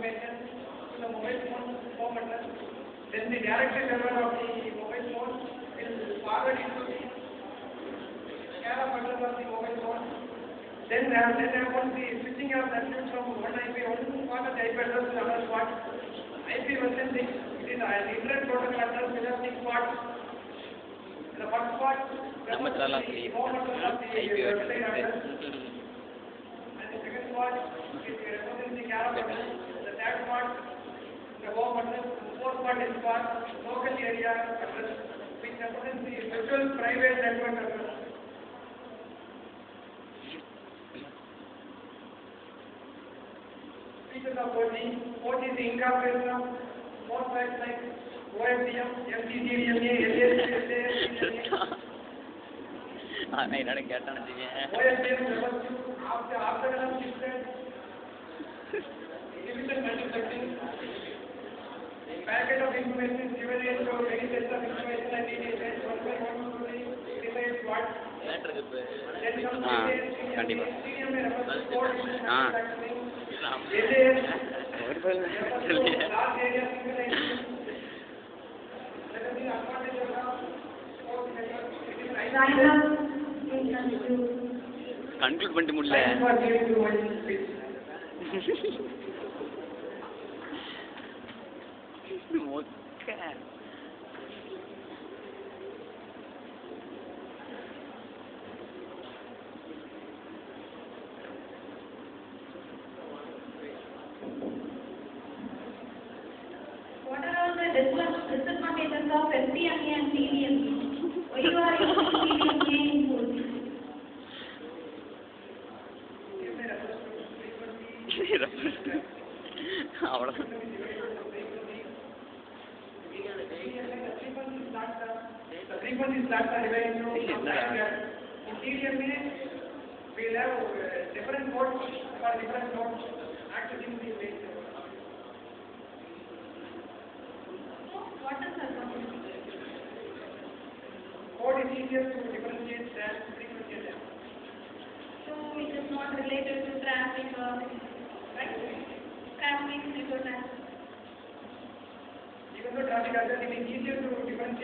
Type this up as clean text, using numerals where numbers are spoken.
information to the mobile phone home address. Then the directory server of the mobile phone will forward into the SCADA address of the mobile phone. Then upon the switching of that from one part of the IP address to another part, IP version 6, it is the internet protocol address which has 6 parts. The first part the home address of the website address. And the second part is representing the SCADA address. The third part the home address. The fourth part is part local area address, which represents the virtual private network address. Features of 4G. 4G is the incorporation of most sites like OFDM, FTTDMA, என்னோட கேட்டானு OFDM level 2 after shifted division multiplexing. Packet of information is given into any set of information and it is sent one by one to the device what. கண்டிப்பா conclude பண்ணிட்டு முடியல. What are all the disadvantages of SDMA and TDMA? Why you are using TDMA in 4G? அவ்வளோதான். The frequency slots are divided into in TDMA we will have different modes for different nodes accessing the page. What is the Code is easier to differentiate than frequency attack. So it is not related to traffic or right? Traffic network. Even though traffic attack, it is easier to differentiate